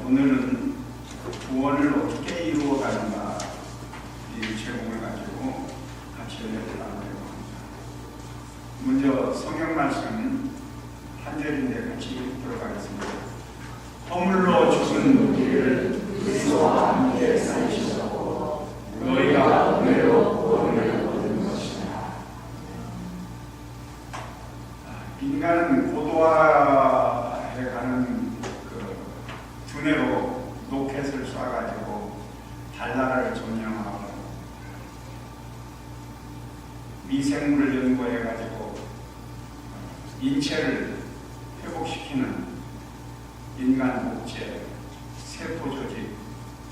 오늘은 구원을 어떻게 이루어가는가 이 제목을 가지고 같이 연락을 나누려고 합니다. 먼저 성경 말씀 한 절인데 같이 들어가겠습니다. 허물로 죽은 우리를 그리스도와 함께 살리셨고 너희가 은혜로 구원을 얻은 것이다. 인간은 고도화해 가는 두뇌로 로켓을 쏴가지고 달나라를 점령하고 미생물을 연구해가지고 인체를 회복시키는 인간 목재, 세포 조직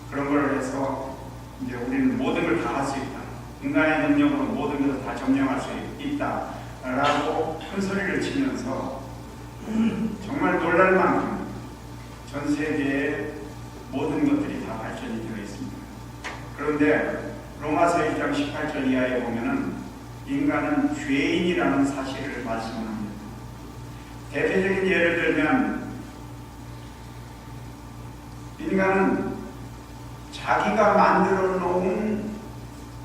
그런 걸 해서 이제 우리는 모든 걸 다 할 수 있다. 인간의 능력으로 모든 것을 다 점령할 수 있다라고 큰 소리를 치면서 정말 놀랄 만큼 전 세계의 모든 것들이 다 발전이 되어 있습니다. 그런데 로마서 1장 18절 이하에 보면은 인간은 죄인이라는 사실을 말씀합니다. 대표적인 예를 들면 인간은 자기가 만들어 놓은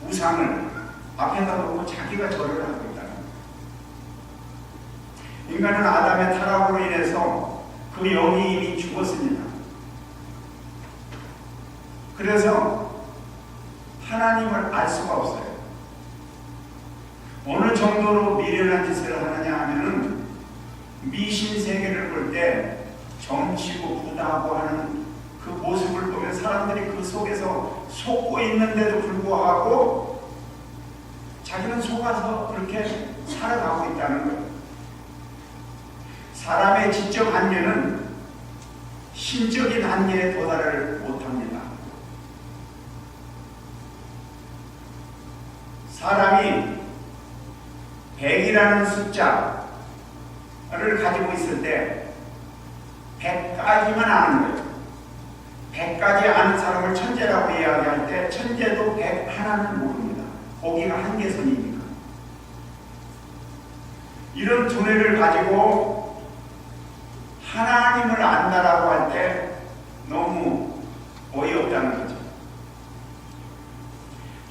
우상을 앞에다 놓고 자기가 절을 하고 있다는 거예요. 인간은 아담의 타락으로 인해서 그 영이 이미 죽었습니다. 그래서 하나님을 알 수가 없어요. 어느 정도로 미련한 짓을 하느냐 하면은 미신 세계를 볼 때 점치고 부다하고 하는 그 모습을 보면 사람들이 그 속에서 속고 있는데도 불구하고 자기는 속아서 그렇게 살아가고 있다는 거예요. 사람의 지적 한계는 신적인 한계에 도달을 못합니다. 사람이 100이라는 숫자를 가지고 있을 때 100까지만 아는 거예요. 100까지 아는 사람을 천재라고 이야기할 때 천재도 100 하나는 모릅니다. 거기가 한계선이니까. 이런 두뇌를 가지고 하나님을 안다라고 할 때 너무 어이없다는 거죠.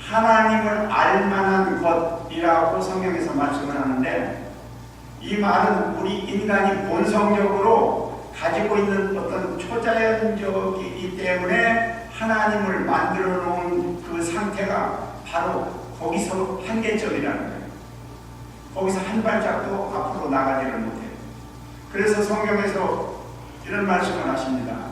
하나님을 알만한 것이라고 성경에서 말씀을 하는데 이 말은 우리 인간이 본성적으로 가지고 있는 어떤 초자연적이기 때문에 하나님을 만들어 놓은 그 상태가 바로 거기서 한계점이라는 거예요. 거기서 한 발짝도 앞으로 나가지를 못해요. 그래서 성경에서 이런 말씀을 하십니다.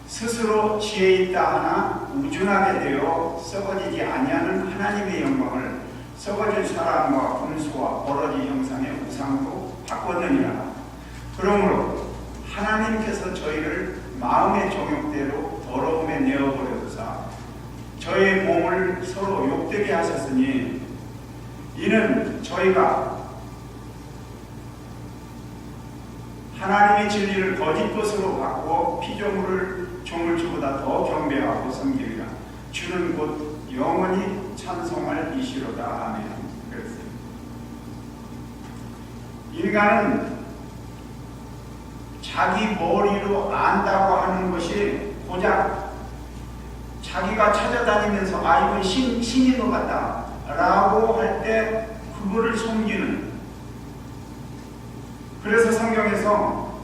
스스로 지혜 있다 하나 우준하게 되어 썩어지지 아니하는 하나님의 영광을 썩어질 사람과 분수와 버러지 형상의 우상으로 바꿨느니라. 그러므로 하나님께서 저희를 마음의 정욕대로 더러움에 내어버려두사 저희 몸을 서로 욕되게 하셨으니 이는 저희가 하나님의 진리를 거짓 것으로 바꾸어 피조물을 조물주보다 더 경배하고 섬기리라. 주는 곧 영원히 찬송할 이시로다. 아멘. 그랬어요. 인간은 자기 머리로 안다고 하는 것이 고작 자기가 찾아다니면서 이건 신인 것 같다 라고 할 때 그거를 섬기는, 그래서 성경에서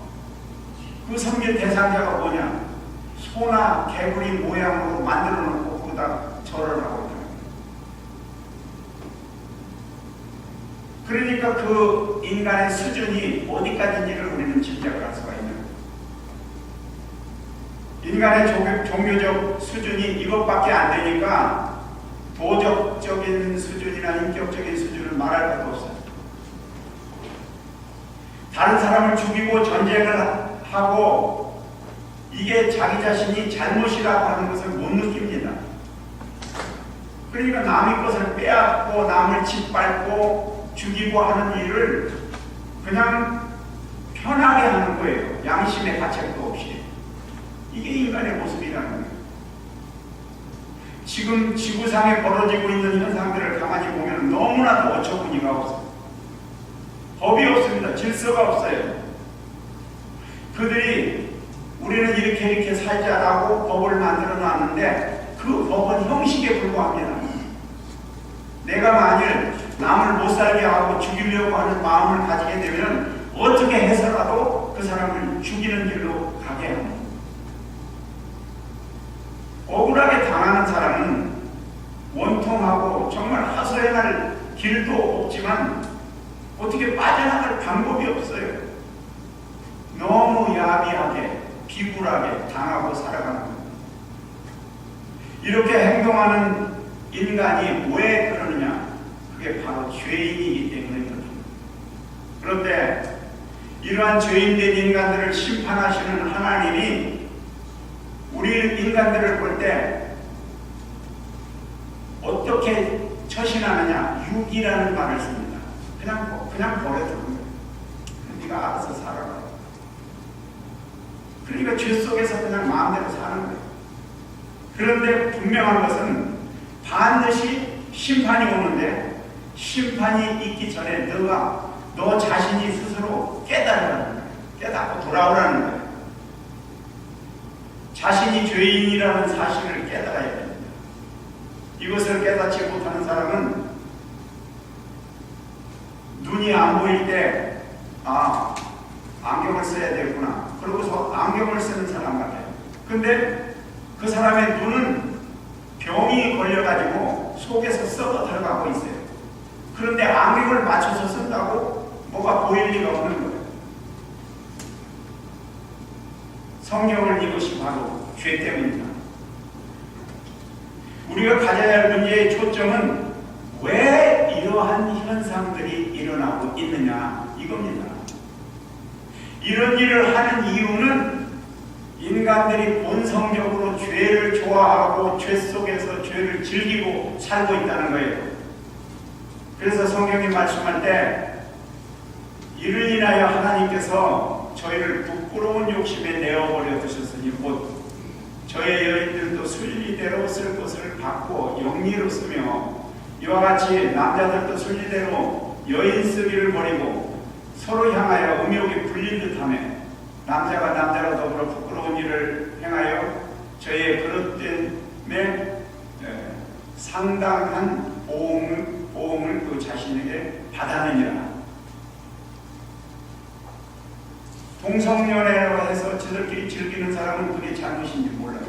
그 섬길 대상자가 뭐냐? 소나 개구리 모양으로 만들어 놓고 거기다 절을 하고 있다. 그러니까 그 인간의 수준이 어디까지인지를 우리는 짐작을 할 수가 있는 거예요. 인간의 종교적 수준이 이것밖에 안 되니까 도덕적인 수준이나 인격적인 수준을 말할 것도 없어요. 다른 사람을 죽이고 전쟁을 하고 이게 자기 자신이 잘못이라고 하는 것을 못 느낍니다. 그러니까 남의 것을 빼앗고 남을 짓밟고 죽이고 하는 일을 그냥 편하게 하는 거예요. 양심의 가책도 없이. 이게 인간의 모습이라는 거예요. 지금 지구상에 벌어지고 있는 현상들을 가만히 보면 너무나도 어처구니가 없어요. 법이 없습니다. 질서가 없어요. 그들이 우리는 이렇게 살자라고 법을 만들어 놨는데 그 법은 형식에 불과합니다. 내가 만일 남을 못 살게 하고 죽이려고 하는 마음을 가지게 되면 어떻게 해서라도 그 사람을 죽이는 길로 가게 합니다. 억울하게 당하는 사람은 원통하고 정말 하소연할 길도 없지만 어떻게 빠져나갈 방법이 없어요. 너무 야비하게 비굴하게 당하고 살아가는 거예요. 이렇게 행동하는 인간이 왜 그러느냐? 그게 바로 죄인이기 때문에 그렇습니다. 그런데 이러한 죄인된 인간들을 심판하시는 하나님이 우리 인간들을 볼 때 어떻게 처신하느냐? 육이라는 말을 씁니다. 그냥 버려두는 거예요. 네가 알아서 살아라. 그러니까 죄 속에서 그냥 마음대로 사는 거예요. 그런데 분명한 것은 반드시 심판이 오는데 심판이 있기 전에 너 자신이 스스로 깨달으라는 거예요. 깨닫고 돌아오라는 거예요. 자신이 죄인이라는 사실을 깨달아야 됩니다. 이것을 깨닫지 못하는 사람은 눈이 안 보일 때 안경을 써야 되구나. 그러고서 안경을 쓰는 사람 같아요. 근데 그 사람의 눈은 병이 걸려가지고 속에서 썩어 들어가고 있어요. 그런데 안경을 맞춰서 쓴다고 뭐가 보일 리가 없는 거예요. 성경을 이것이 바로 죄 때문입니다. 우리가 가져야 할 문제의 초점은 왜 이러한 현상들이 일어나고 있느냐 이겁니다. 이런 일을 하는 이유는 인간들이 본성적으로 죄를 좋아하고 죄 속에서 죄를 즐기고 살고 있다는 거예요. 그래서 성경이 말씀할 때 이를 인하여 하나님께서 저희를 부끄러운 욕심에 내어버려 두셨으니 곧 저의 여인들도 순리대로 쓸 것을 받고 영리로 쓰며 이와 같이 남자들도 순리대로 여인 쓰기를 버리고 서로 향하여 음욕이 불린 듯하며 남자가 남자로 더불어 부끄러운 일을 행하여 저의 그릇됨에 상당한 보응을 그 자신에게 받았느니라. 동성연애라고 해서 저들끼리 즐기는 사람은 그게 잘못인지 몰라요.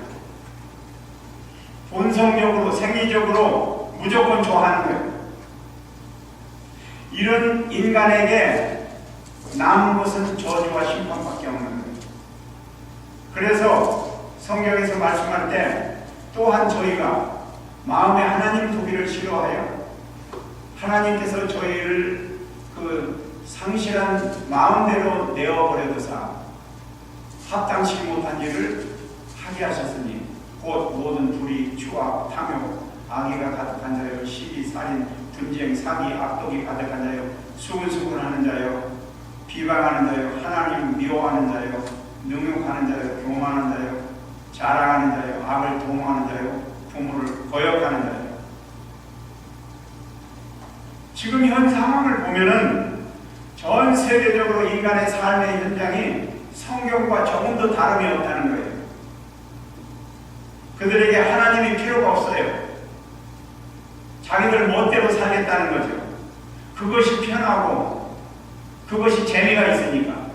본성적으로 생리적으로 무조건 좋아하는 거예요. 이런 인간에게 남은 것은 저주와 심판밖에 없는 거예요. 그래서 성경에서 말씀할 때 또한 저희가 마음에 하나님 두기를 싫어하여 하나님께서 저희를 그 상실한 마음대로 내어버려두사 합당치 못한 일을 하게 하셨으니 곧 모든 불의, 추악, 탐욕, 악의가 가득한 자요, 시기, 살인, 분쟁, 사기, 악독이 가득한 자요, 수근수근하는 자요, 비방하는 자요, 하나님 미워하는 자요, 능욕하는 자요, 교만하는 자요, 자랑하는 자요, 악을 도모하는 자요, 부모를 거역하는 자요. 지금 현 상황을 보면은 전 세계적으로 인간의 삶의 현장이 성경과 조금도 다름이 없다는 거예요. 그들에게 하나님이 필요가 없어요. 자기들 멋대로 살겠다는 거죠. 그것이 편하고 그것이 재미가 있으니까.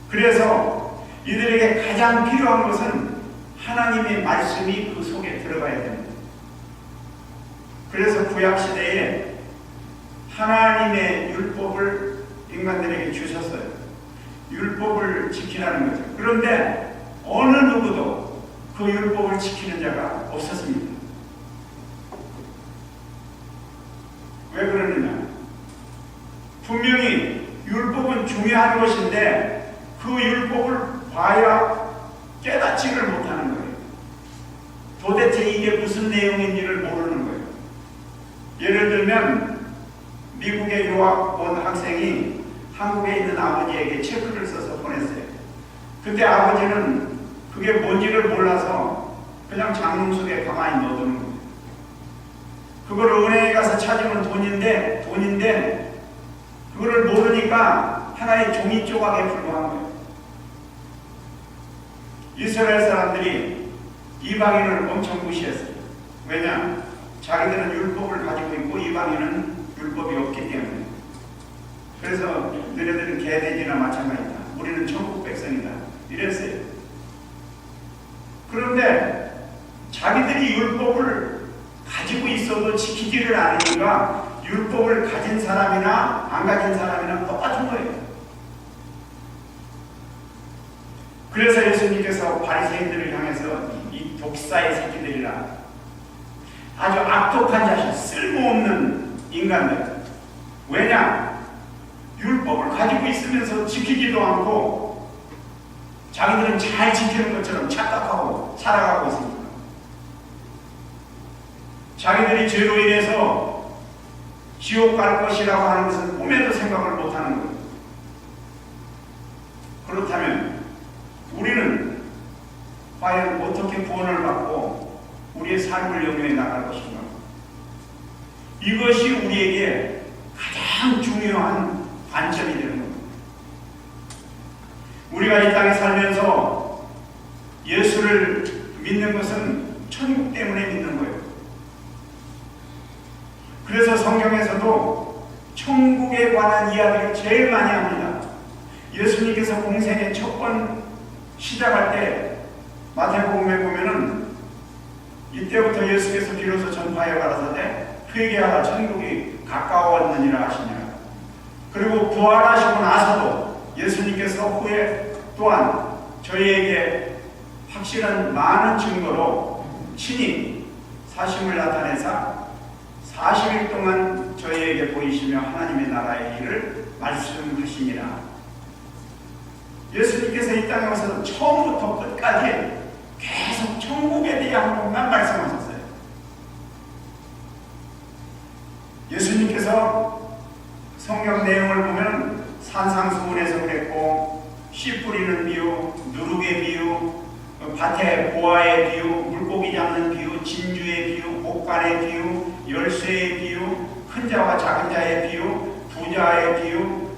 그래서 이들에게 가장 필요한 것은 하나님의 말씀이 그 속에 들어가야 됩니다. 그래서 구약시대에 하나님의 율법을 인간들에게 주셨어요. 율법을 지키라는 거죠. 그런데 어느 누구도 그 율법을 지키는 자가 없었습니다. 왜 그러느냐? 분명히 율법은 중요한 것인데 그 율법을 봐야 깨닫지를 못하는 거예요. 도대체 이게 무슨 내용인지를 모르는 거예요. 예를 들면 미국의 유학 온 학생이 한국에 있는 아버지에게 체크를 써서 보냈어요. 근데 아버지는 그게 뭔지를 몰라서 그냥 장롱 속에 가만히 넣어두는 거예요. 그걸 은행에 가서 찾으면 돈인데 그거를 모르니까 하나의 종이 조각에 불과한 거예요. 이스라엘 사람들이 이방인을 엄청 무시했어요. 왜냐? 자기들은 율법을 가지고 있고 이방인은 율법이 없기 때문에. 그래서 너희들은 개돼지나 마찬가지다. 우리는 천국 백성이다. 이랬어요. 그런데 자기들이 율법을 가지고 있어도 지키지를 않으니까 율법을 가진 사람이나 안 가진 사람이나 똑같은 거예요. 그래서 예수님께서 바리새인들을 향해서 이 독사의 새끼들이라, 아주 악독한 자식, 쓸모없는 인간들. 왜냐? 율법을 가지고 있으면서 지키지도 않고 자기들은 잘 지키는 것처럼 착각하고 살아가고 있습니다. 자기들이 죄로 인해서 지옥 갈 것이라고 하는 것은 꿈에도 생각을 못하는 거예요. 그렇다면 우리는 과연 어떻게 구원을 받고 우리의 삶을 영위해 나갈 것인가? 이것이 우리에게 가장 중요한 관점이 되는 겁니다. 우리가 이 땅에 살면서 예수를 믿는 것은 천국 때문에 믿는 거예요. 그래서 성경에서도 천국에 관한 이야기를 제일 많이 합니다. 예수님께서 공생의 첫 번 시작할 때 마태복음에 보면은 이때부터 예수께서 비로소 전파해 가라사대 회개하라 천국이 가까웠느니라 하시니라. 그리고 부활하시고 나서도 예수님께서 후에 또한 저희에게 확실한 많은 증거로 친히 사심을 나타내사 40일 동안 저희에게 보이시며 하나님의 나라의 일을 말씀하시니라. 예수님께서 이 땅에 오셔서 처음부터 끝까지 계속 천국에 대한 것만 말씀하셨어요. 예수님께서 성경 내용을 보면 산상수훈에서 그랬고, 씨 뿌리는 비유, 누룩의 비유, 밭의 보아의 비유, 물고기 잡는 비유, 진주의 비유, 옥간의 비유, 열쇠의 비유, 큰 자와 작은 자의 비유, 부자의 비유,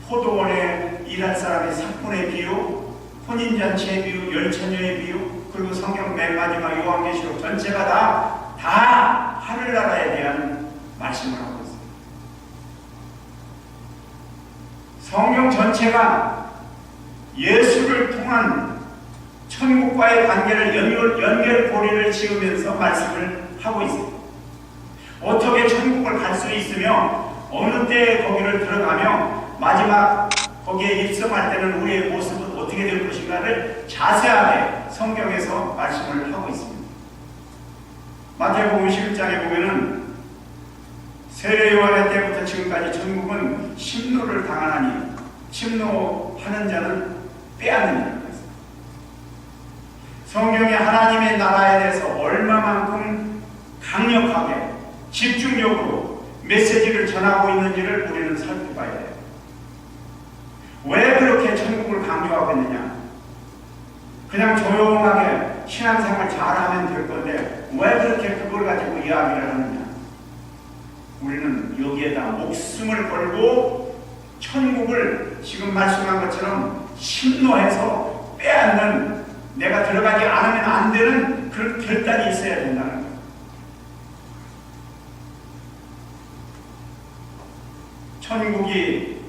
포도원에 일할 사람의 삭군의 비유, 혼인잔치의 비유, 열처녀의 비유, 그리고 성경 맨 마지막 요한계시록 전체가 다 하늘나라에 대한 말씀을 하고 있습니다. 성경 전체가 예수를 통한 천국과의 관계를 연결고리를 지으면서 말씀을 하고 있습니다. 어떻게 천국을 갈 수 있으며 어느 때에 거기를 들어가며 마지막 거기에 입성할 때는 우리의 모습은 어떻게 될 것인가를 자세하게 성경에서 말씀을 하고 있습니다. 마태복음 11장에 보면은 세례 요한의 때부터 지금까지 천국은 심노를 당하나니 침노하는 자는 빼앗는 것입니다. 성경에 하나님의 나라에 대해서 얼마만큼 강력하게 집중적으로 메시지를 전하고 있는지를 우리는 살펴봐야 돼요. 왜 그렇게 천국을 강조하고 있느냐? 그냥 조용하게 신앙생활 잘하면 될 건데 왜 그렇게 그걸 가지고 이야기를 하느냐? 우리는 여기에다 목숨을 걸고 천국을 지금 말씀한 것처럼 심노해서 빼앗는, 내가 들어가지 않으면 안 되는 그런 결단이 있어야 된다는 거예요. 천국이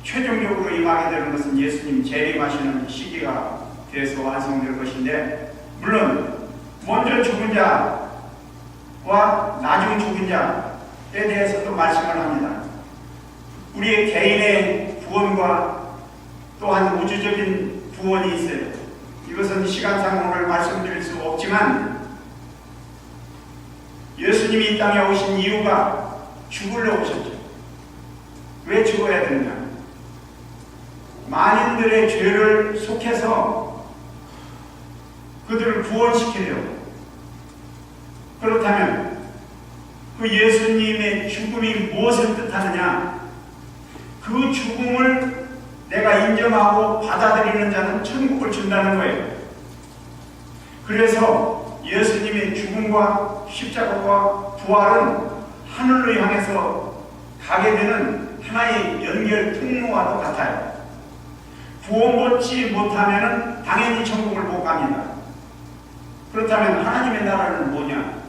최종적으로 임하게 되는 것은 예수님 재림하시는 시기가 돼서 완성될 것인데, 물론 먼저 죽은 자와 나중 죽은 자에 대해서도 말씀을 합니다. 우리의 개인의 구원과 또한 우주적인 구원이 있어요. 이것은 시간상 오늘 말씀드릴 수 없지만 예수님이 이 땅에 오신 이유가 죽으러 오셨죠. 왜 죽어야 되느냐? 만인들의 죄를 속해서 그들을 구원시키려고. 그렇다면 그 예수님의 죽음이 무엇을 뜻하느냐? 그 죽음을 내가 인정하고 받아들이는 자는 천국을 준다는 거예요. 그래서 예수님의 죽음과 십자가와 부활은 하늘로 향해서 가게 되는 하나의 연결 통로와도 같아요. 구원받지 못하면 당연히 천국을 못 갑니다. 그렇다면 하나님의 나라는 뭐냐?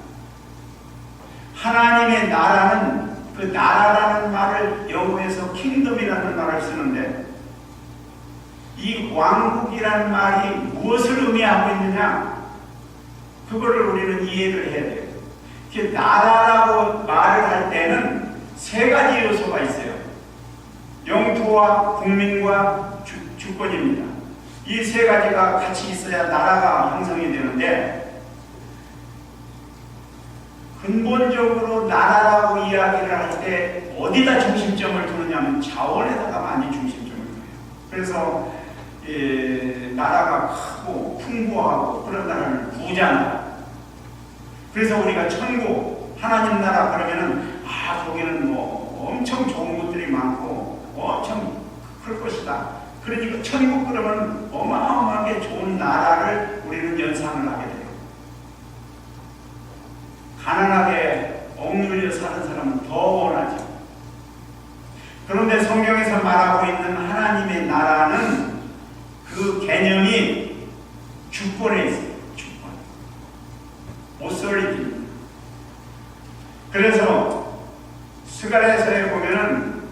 하나님의 나라는, 그 나라라는 말을 영어에서 킹덤이라는 말을 쓰는데, 이 왕국이라는 말이 무엇을 의미하고 있느냐? 그거를 우리는 이해를 해야 돼요. 나라라고 말을 할 때는 세 가지 요소가 있어요. 영토와 국민과 주권입니다. 이 세 가지가 같이 있어야 나라가 형성이 되는데, 근본적으로 나라라고 이야기를 할 때 어디다 중심점을 두느냐면 자원에다가 많이 중심점을 둬요. 그래서 나라가 크고 풍부하고 그런 나라를 부자나라. 그래서 우리가 천국, 하나님 나라 그러면은 거기는 뭐 엄청 좋은 것들이 많고 엄청 클 것이다. 그러니까 천국 그러면 어마어마하게 좋은 나라를 우리는 연상을 하게 돼요. 가난하게 억눌려 사는 사람은 더 원하죠. 그런데 성경에서 말하고 있는 하나님의 나라는 그 개념이 주권에 있어요. 주권. 오소리티입니다. 그래서 스가랴서에 보면은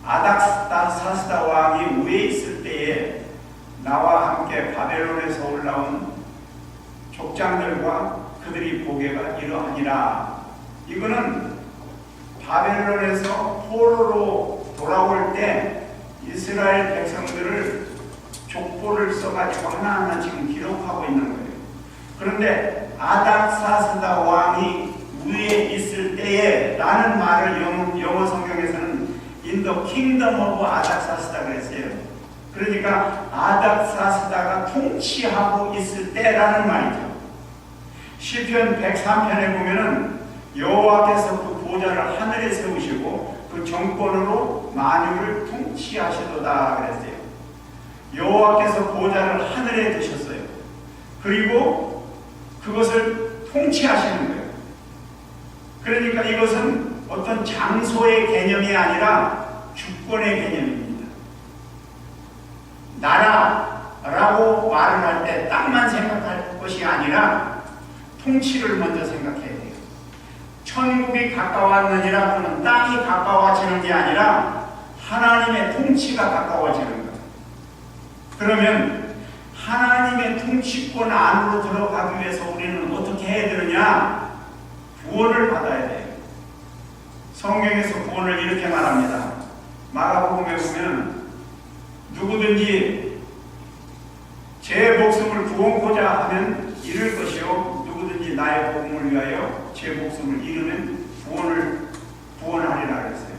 아닥사스다 왕이 위에 있을 때에 나와 함께 바벨론에서 올라온 족장들과 그들이 보게가 이러하니라. 이거는 바벨론에서 포로로 돌아올 때 이스라엘 백성들을 족보를 써가지고 하나하나 지금 기록하고 있는 거예요. 그런데 아닥사스다 왕이 위에 있을 때에 라는 말을 영어 성경에서는 In the kingdom of 아닥사스다 그랬어요. 그러니까 아닥사스다가 통치하고 있을 때라는 말이죠. 시편 103편에 보면은 여호와께서 그 보좌를 하늘에 세우시고 그 정권으로 만유를 통치하시도다 그랬어요. 여호와께서 보좌를 하늘에 두셨어요. 그리고 그것을 통치하시는 거예요. 그러니까 이것은 어떤 장소의 개념이 아니라 주권의 개념입니다. 나라라고 말을 할 때 땅만 생각할 것이 아니라 통치를 먼저 생각해야 돼요. 천국이 가까웠느니라 그러면 땅이 가까워지는 게 아니라 하나님의 통치가 가까워지는 거예요. 그러면 하나님의 통치권 안으로 들어가기 위해서 우리는 어떻게 해야 되느냐? 구원을 받아야 돼요. 성경에서 구원을 이렇게 말합니다. 마가복음에 보면 누구든지 제 목숨을 구원코자 하면 잃을 것이요 누구든지 나의 복음을 위하여 제 목숨을 잃으면 구원하리라 그랬어요.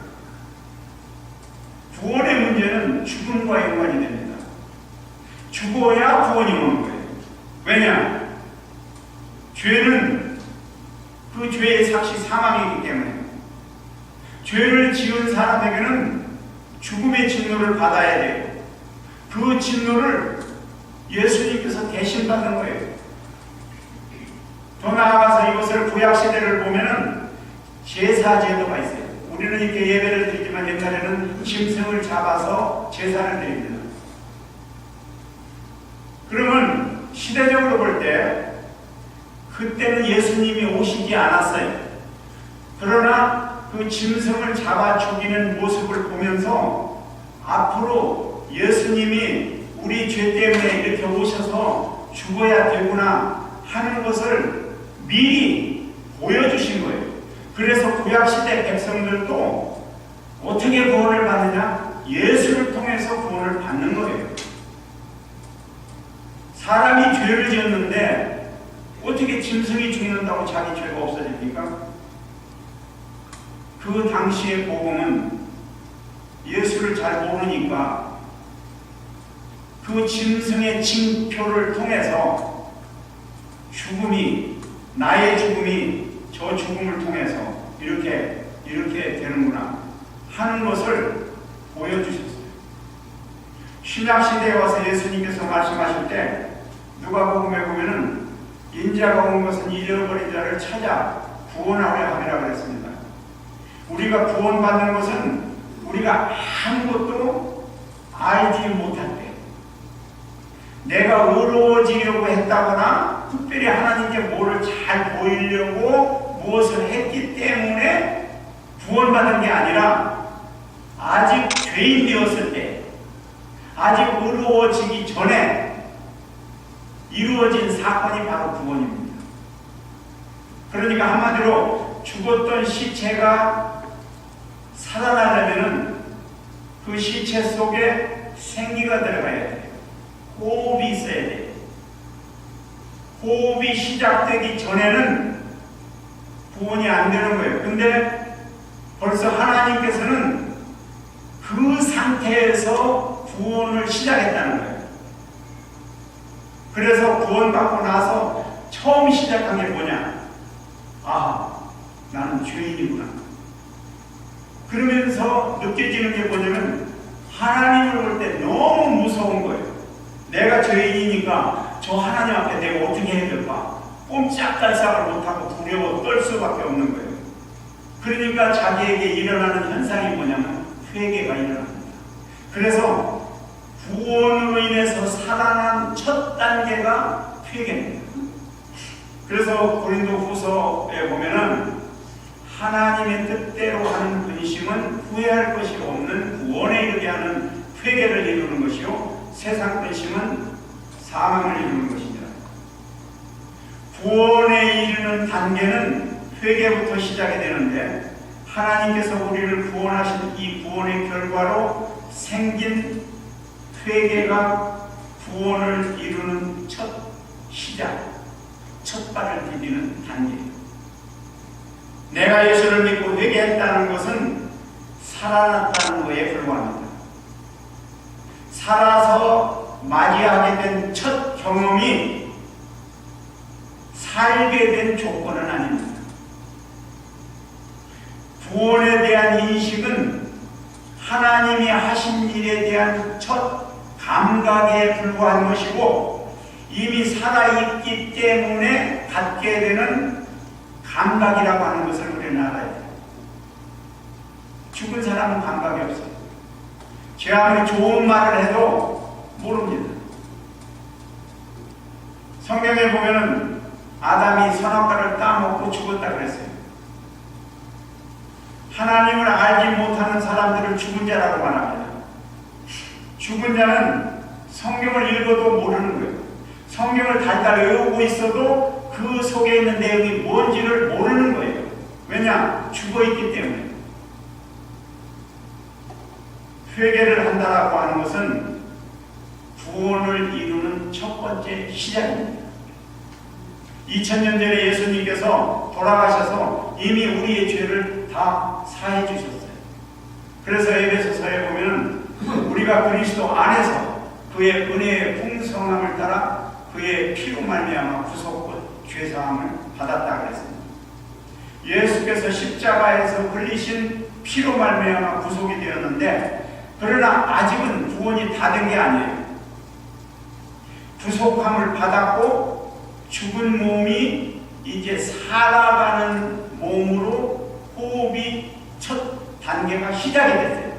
구원의 문제는 죽음과 연관이 됩니다. 죽어야 구원이 오는 거예요. 왜냐? 죄는 그 죄의 삭시 사망이기 때문에 죄를 지은 사람에게는 죽음의 진노를 받아야 돼요. 그 진노를 예수님께서 대신 받는 거예요. 더 나아가서 이것을 구약시대를 보면은 제사제도가 있어요. 우리는 이렇게 예배를 드리지만 옛날에는 짐승을 잡아서 제사를 드립니다. 그러면 시대적으로 볼 때 그때는 예수님이 오시지 않았어요. 그러나 그 짐승을 잡아 죽이는 모습을 보면서 앞으로 예수님이 우리 죄 때문에 이렇게 오셔서 죽어야 되구나 하는 것을 미리 보여주신 거예요. 그래서 구약시대 백성들도 어떻게 구원을 받느냐? 예수를 통해서 구원을 받는 거예요. 사람이 죄를 지었는데 어떻게 짐승이 죽는다고 자기 죄가 없어집니까? 그 당시의 복음은 예수를 잘 모르니까 그 짐승의 징표를 통해서 나의 죽음이 저 죽음을 통해서 이렇게 되는구나 하는 것을 보여주셨어요. 신약시대에 와서 예수님께서 말씀하실 때 누가복음에 보면은 인자가 온 것은 잃어버린 자를 찾아 구원하려 함이라 그랬습니다. 우리가 구원받는 것은 우리가 아무것도 알지 못할 때 내가 의로워지려고 했다거나 특별히 하나님께 뭐를 잘 보이려고 무엇을 했기 때문에 구원받은 게 아니라 아직 죄인 되었을 때, 아직 의로워지기 전에 이루어진 사건이 바로 구원입니다. 그러니까 한마디로 죽었던 시체가 살아나려면 그 시체 속에 생기가 들어가야 돼요. 호흡이 있어야 돼요. 호흡이 시작되기 전에는 구원이 안 되는 거예요. 근데 벌써 하나님께서는 그 상태에서 구원을 시작했다는 거예요. 그래서 구원받고 나서 처음 시작한 게 뭐냐? 아, 나는 죄인이구나. 그러면서 느껴지는 게 뭐냐면 하나님을 볼 때 너무 무서운 거예요. 내가 죄인이니까 저 하나님 앞에 내가 어떻게 해야 될까? 꼼짝달싹을 못하고 두려워 떨 수밖에 없는 거예요. 그러니까 자기에게 일어나는 현상이 뭐냐면 회개가 일어납니다. 그래서 구원으로 인해서 살아난 첫 단계가 회개입니다. 그래서 고린도후서에 보면은 하나님의 뜻대로 하는 근심은 후회할 것이 없는 구원에 이르게 하는 회개를 이루는 것이요, 세상 근심은 사망을 이루는 것입니다. 구원에 이르는 단계는 회개부터 시작이 되는데, 하나님께서 우리를 구원하신 이 구원의 결과로 생긴 회개가 구원을 이루는 첫 시작, 첫 발을 디디는 단계입니다. 내가 예수를 믿고 회개했다는 것은 살아났다는 것에 불과합니다. 살아서 맞이하게 된 첫 경험이 살게 된 조건은 아닙니다. 구원에 대한 인식은 하나님이 하신 일에 대한 첫 감각에 불과한 것이고, 이미 살아있기 때문에 갖게 되는 감각이라고 하는 것을 우리는 알아야 돼요. 죽은 사람은 감각이 없어요. 제가 아무리 좋은 말을 해도 모릅니다. 성경에 보면은 아담이 선악과를 따먹고 죽었다 그랬어요. 하나님을 알지 못하는 사람들을 죽은 자라고 말합니다. 죽은 자는 성경을 읽어도 모르는 거예요. 성경을 달달 외우고 있어도 그 속에 있는 내용이 뭔지를 모르는 거예요. 왜냐? 죽어있기 때문에. 회개를 한다라고 하는 것은 구원을 이루는 첫 번째 시작입니다. 2000년 전에 예수님께서 돌아가셔서 이미 우리의 죄를 다 사해 주셨어요. 그래서 에베소서에 보면 우리가 그리스도 안에서 그의 은혜의 풍성함을 따라 그의 피로 말미암아 구속과 죄사함을 받았다 그랬습니다. 예수께서 십자가에서 흘리신 피로 말미암아 구속이 되었는데, 그러나 아직은 구원이 다 된 게 아니에요. 구속함을 받았고 죽은 몸이 이제 살아가는 몸으로 호흡이 첫 단계가 시작이 됐어요.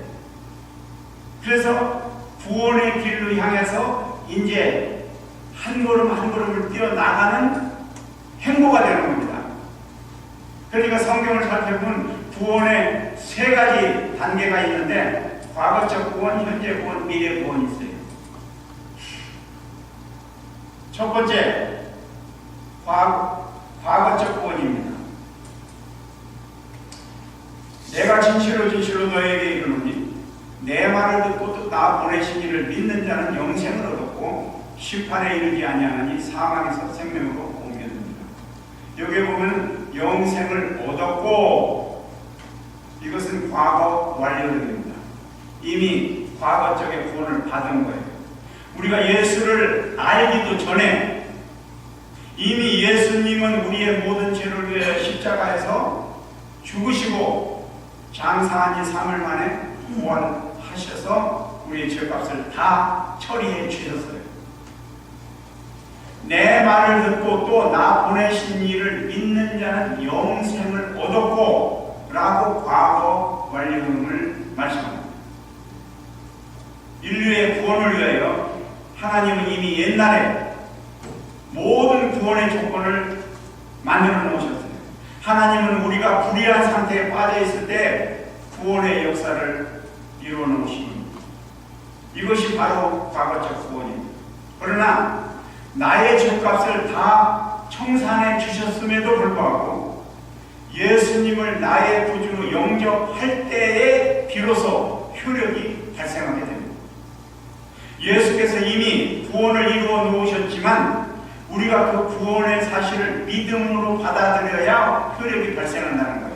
그래서 구원의 길로 향해서 이제 한 걸음 한 걸음을 뛰어나가는 행보가 되는 겁니다. 그러니까 성경을 살펴보면 구원의 세 가지 단계가 있는데, 과거적 구원, 현재 구원, 미래 구원이 있어요. 첫 번째, 과거적 구원입니다. 내가 진실로 진실로 너에게 이르노니 내 말을 듣고 또 나 보내신 이를 믿는 자는 영생을 얻었고 심판에 이르지 아니하나니 사망에서 생명으로 옮겨집니다. 여기 보면 영생을 얻었고, 이것은 과거 완료됩니다. 이미 과거적의 구원을 받은 거예요. 우리가 예수를 알기도 전에 이미 예수님은 우리의 모든 죄를 위해 십자가에서 죽으시고 장사한 지 3일 만에 부활하셔서 우리의 죄값을 다 처리해 주셨어요. 내 말을 듣고 또 나 보내신 이를 믿는 자는 영생을 얻었고 라고 과거 완료음을 말씀합니다. 인류의 구원을 위하여 하나님은 이미 옛날에 모든 구원의 조건을 만들어 놓으셨어요. 하나님은 우리가 불의한 상태에 빠져 있을 때 구원의 역사를 이루어 놓으십니다. 이것이 바로 과거적 구원입니다. 그러나 나의 죄값을 다 청산해 주셨음에도 불구하고 예수님을 나의 구주로 영접할 때에 비로소 효력이 발생하게 됩니다. 예수께서 이미 구원을 이루어 놓으셨지만 우리가 그 구원의 사실을 믿음으로 받아들여야 효력이 발생한다는 거예요.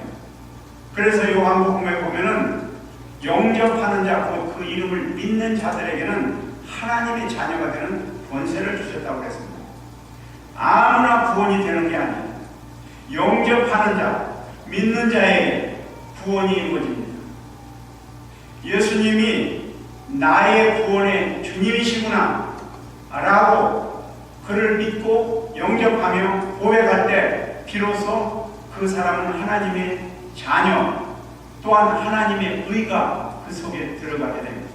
그래서 요한복음에 보면은 영접하는 자, 곧 그 이름을 믿는 자들에게는 하나님의 자녀가 되는 권세를 주셨다고 했습니다. 아무나 구원이 되는 게 아니에요. 영접하는 자, 믿는 자에게 구원이 이루어집니다. 예수님이 나의 구원의 주님이시구나 라고 그를 믿고 영접하며 고백할 때 비로소 그 사람은 하나님의 자녀, 또한 하나님의 의가 그 속에 들어가게 됩니다.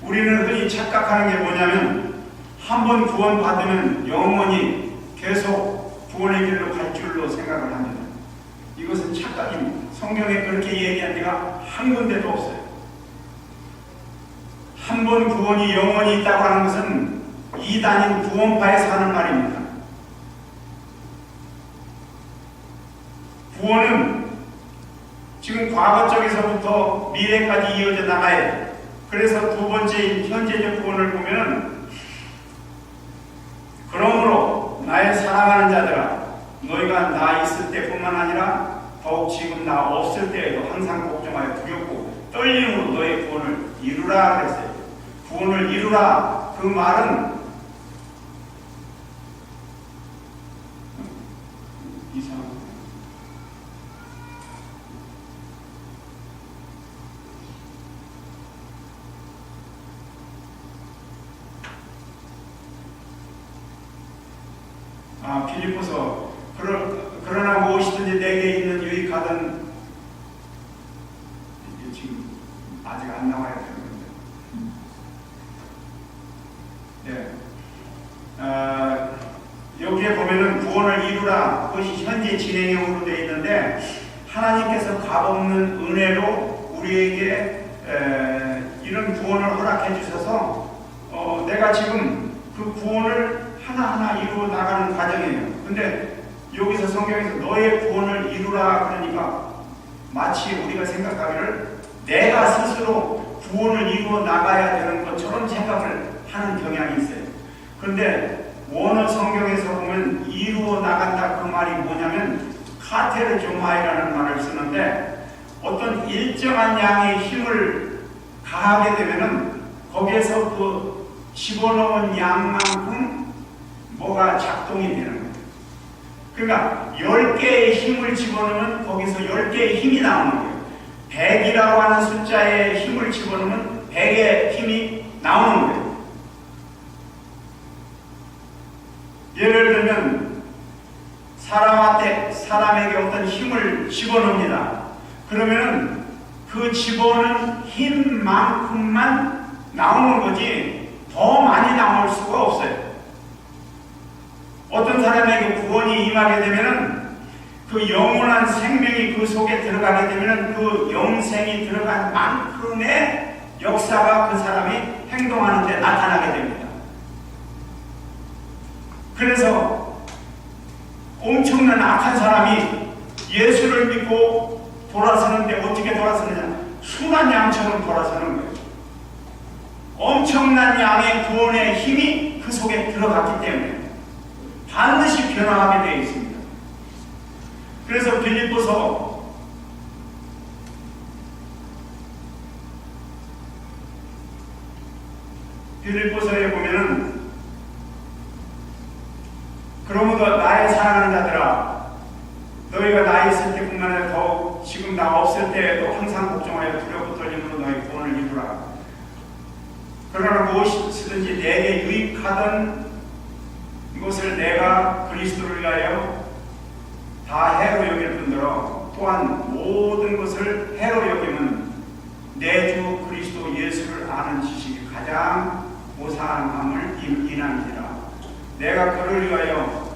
우리는 흔히 착각하는 게 뭐냐면 한 번 구원받으면 영원히 계속 구원의 길로 갈 줄로 생각을 합니다. 이것은 착각입니다. 성경에 그렇게 얘기한 데가 한 군데도 없어요. 한 번 구원이 영원히 있다고 하는 것은 이단인 구원파에서 하는 말입니다. 구원은 지금 과거적에서부터 미래까지 이어져 나가야 돼요. 그래서 두 번째인 현재적 구원을 보면 그러므로 나의 사랑하는 자들아 너희가 나 있을 때뿐만 아니라 더욱 지금 나 없을 때에도 항상 걱정하여 두렵고 떨림으로 너의 구원을 이루라 그랬어요. 구원을 이루라, 그 말은 이상합니다. 빌립보서 그러나 무엇이든지 내게 있는 유익하던 이게 지금 아직 안 나와야 되는데 여기에 보면은 구원을 이루라, 그것이 현재 진행형으로 되어 있는데 하나님께서 값없는 은혜로 우리에게 이런 구원을 허락해 주셔서 내가 지금 그 구원을 하나하나 이루어 나가는 과정이에요. 근데 여기서 성경에서 너의 구원을 이루라 그러니까 마치 우리가 생각하기를 내가 스스로 구원을 이루어 나가야 되는 것처럼 생각을 하는 경향이 있어요. 그런데 원어 성경에서 보면 이루어 나간다, 그 말이 뭐냐면 카테르조마이라는 말을 쓰는데 어떤 일정한 양의 힘을 가하게 되면은 거기에서 그 집어넣은 양만큼 뭐가 작동이 되는 거예요. 그러니까 10개의 힘을 집어넣으면 거기서 10개의 힘이 나오는 거예요. 100이라고 하는 숫자에 힘을 집어넣으면 100의 힘이 나오는 거예요. 예를 들면 사람에게 어떤 힘을 집어넣습니다. 그러면 그 집어넣은 힘만큼만 나오는 거지 더 많이 나올 수가 없어요. 어떤 사람에게 구원이 임하게 되면은 그 영원한 생명이 그 속에 들어가게 되면은 그 영생이 들어간 만큼의 역사가 그 사람이 행동하는 데 나타나게 됩니다. 그래서 엄청난 악한 사람이 예수를 믿고 돌아서는데 어떻게 돌아서느냐? 순한 양처럼 돌아서는 거예요. 엄청난 양의 구원의 힘이 그 속에 들어갔기 때문에 반드시 변화하게 되어 있습니다. 그래서 빌립보서에 보면은 그러므로 나의 사랑하는 자들아 너희가 나 있을 때뿐만 아니라 더욱 지금 나 없을 때에도 항상 걱정하여 두렵고 떨림으로 너희 구원을 이루라. 그러나 무엇이든지 내게 유익하던 이것을 내가 그리스도를 위하여 다 해로 여길 뿐더러 또한 모든 것을 해로 여기면 내 주 그리스도 예수를 아는 지식이 가장 오산함을 인한지라. 내가 그를 위하여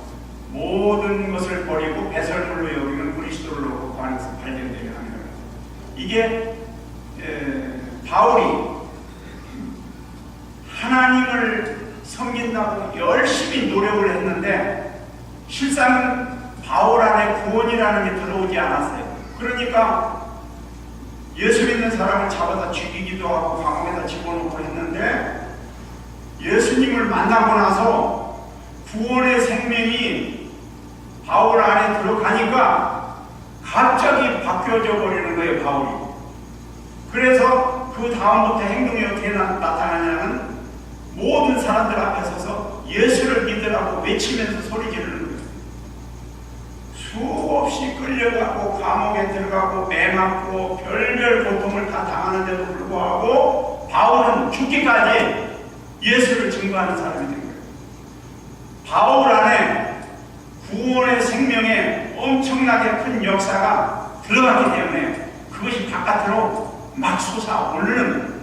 모든 것을 버리고 배설물로 여기는 그리스도를 놓고 그 안에서 발견되게 하느라. 이게 바울이 하나님을 섬긴다고 열심히 노력을 했는데 실상은 바울 안에 구원이라는 게 들어오지 않았어요. 그러니까 예수 믿는 사람을 잡아다 죽이기도 하고 감옥에다 집어넣고 했는데 예수님을 만나고 나서 구원의 생명이 바울 안에 들어가니까 갑자기 바뀌어져 버리는 거예요, 바울이. 그래서 그 다음부터 행동이 어떻게 나타나냐면 모든 사람들 앞에 서서 예수를 믿으라고 외치면서 소리 지르는 거예요. 수없이 끌려가고 감옥에 들어가고 매맞고 별별 고통을 다 당하는데도 불구하고 바울은 죽기까지 예수를 증거하는 사람이 된 거예요. 바울 안에 구원의 생명에 엄청나게 큰 역사가 들어갔기 때문에 그것이 바깥으로 막 솟아오르는 거예요.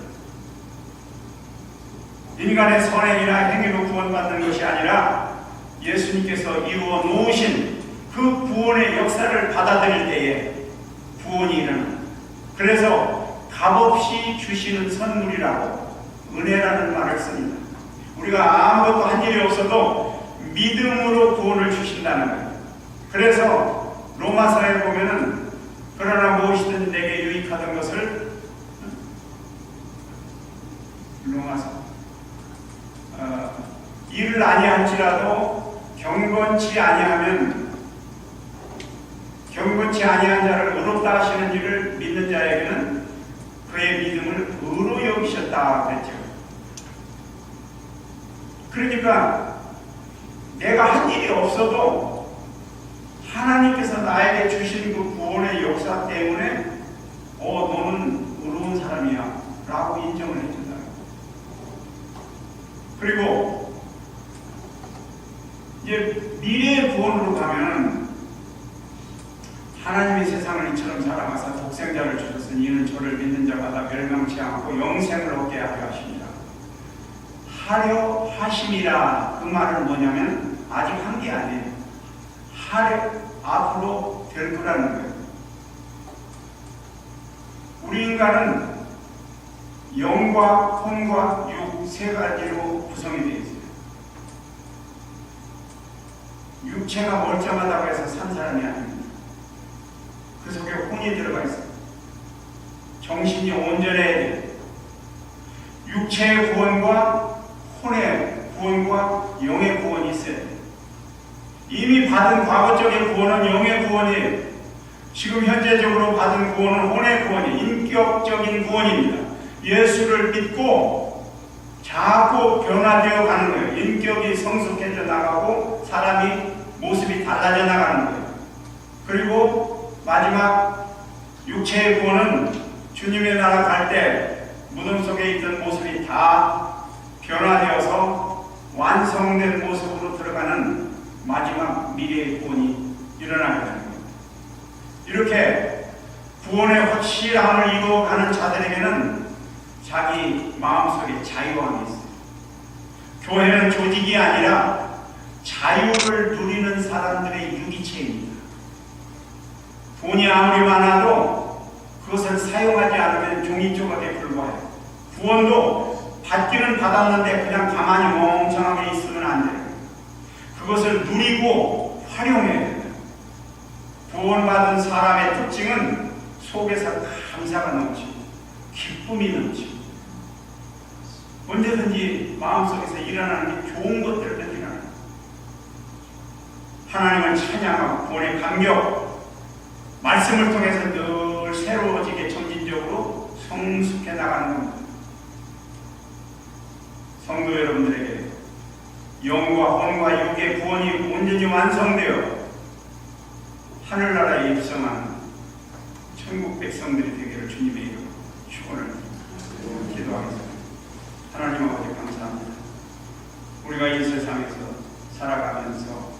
인간의 선의 일이나 행위로 구원받는 것이 아니라 예수님께서 이루어 놓으신 그 구원의 역사를 받아들일 때에 구원이 일어납니다. 그래서 값없이 주시는 선물이라고 은혜라는 말을 씁니다. 우리가 아무것도 한 일이 없어도 믿음으로 구원을 주신다는 거예요. 그래서 로마서에 보면은 그러나 무엇이든 내게 유익하던 것을 로마서 일을 아니할지라도 경건치 아니한 자를 의롭다 하시는 일을 믿는 자에게는 그의 믿음을 의로 여기셨다 그랬죠. 그러니까 내가 한 일이 없어도 하나님께서 나에게 주신 그 구원의 역사 때문에 너는 의로운 사람이야 라고 인정을 해준다. 그리고 이제 미래의 구원으로 가면 하나님이 세상을 이처럼 사랑하사 독생자를 주셨으니 이는 저를 믿는 자마다 멸망치 않고 영생을 얻게 하려 하십니다. 하려 하심이라 그 말은 뭐냐면 아직 한 게 아니에요. 하려 앞으로 될 거라는 거예요. 우리 인간은 영과 혼과 육 세 가지로 구성이 되어 있어요. 육체가 멀쩡하다고 해서 산 사람이 아닙니다. 그 속에 혼이 들어가 있어요. 정신이 온전해야 돼요. 육체의 구원과 혼의 구원과 영의 구원이 있어요. 이미 받은 과거적인 구원은 영의 구원이에요. 지금 현재적으로 받은 구원은 혼의 구원이에요. 인격적인 구원입니다. 예수를 믿고 자꾸 변화되어 가는 거예요. 인격이 성숙해져 나가고 사람이 모습이 달라져 나가는 거예요. 그리고 마지막 육체의 구원은 주님의 나라 갈 때 무덤 속에 있던 모습이 다 변화되어서 완성된 모습으로 들어가는 마지막 미래의 구원이 일어나게 되는 겁니다. 이렇게 구원의 확실함을 이루어가는 자들에게는 자기 마음속에 자유함이 있어요. 교회는 조직이 아니라 자유를 누리는 사람들의 유기체입니다. 돈이 아무리 많아도 그것을 사용하지 않으면 종이 조각에 불과해요. 구원도 받기는 받았는데 그냥 가만히 멍청하게 있으면 안 돼요. 그것을 누리고 활용해야 돼요. 구원받은 사람의 특징은 속에서 감사가 넘치고 기쁨이 넘치고 언제든지 마음속에서 일어나는 게 좋은 것들은 일어나요. 하나님을 찬양하고 구원의 감격, 말씀을 통해서 늘 새로워지게 점진적으로 성숙해 나가는 겁니다. 성도 여러분들에게 영과 혼과 육의 구원이 온전히 완성되어 하늘나라에 입성한 천국 백성들이 되기를 주님의 이름으로 축원을 기도하겠습니다. 하나님 아버지 감사합니다. 우리가 이 세상에서 살아가면서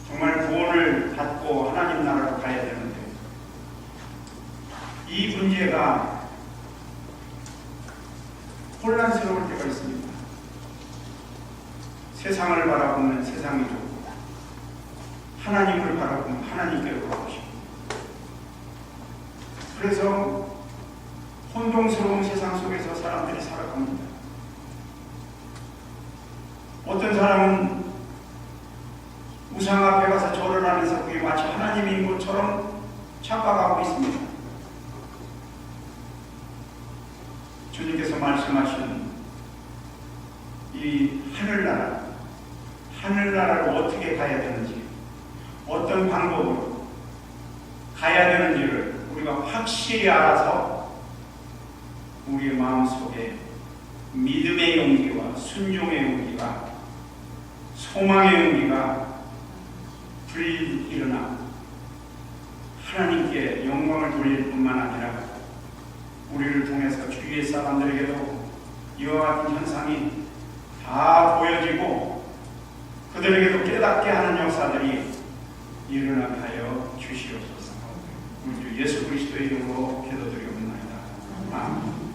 정말 구원을 받고 하나님 나라로 가야 되는데 이 문제가 혼란스러울 때가 있습니다. 세상을 바라보면 세상이 좋고 하나님을 바라보면 하나님께로 가고 싶고 그래서 혼동스러운 세상 속에서 사람들이 살아갑니다. 어떤 사람은 우상 앞에 가서 절을 하면서 그게 마치 하나님인 것처럼 착각하고 있습니다. 주님께서 말씀하시는 이 하늘나라를 어떻게 가야 되는지, 어떤 방법으로 가야 되는지를 우리가 확실히 알아서 우리의 마음속에 믿음의 용기와 순종의 용기가, 소망의 용기가 일어나 하나님께 영광을 돌릴 뿐만 아니라 우리를 통해서 주위의 사람들에게도 이와 같은 현상이 다 보여지고 그들에게도 깨닫게 하는 역사들이 일어나게 하여 주시옵소서. 우리 주 예수 그리스도의 이름으로 기도드리옵나이다. 아멘.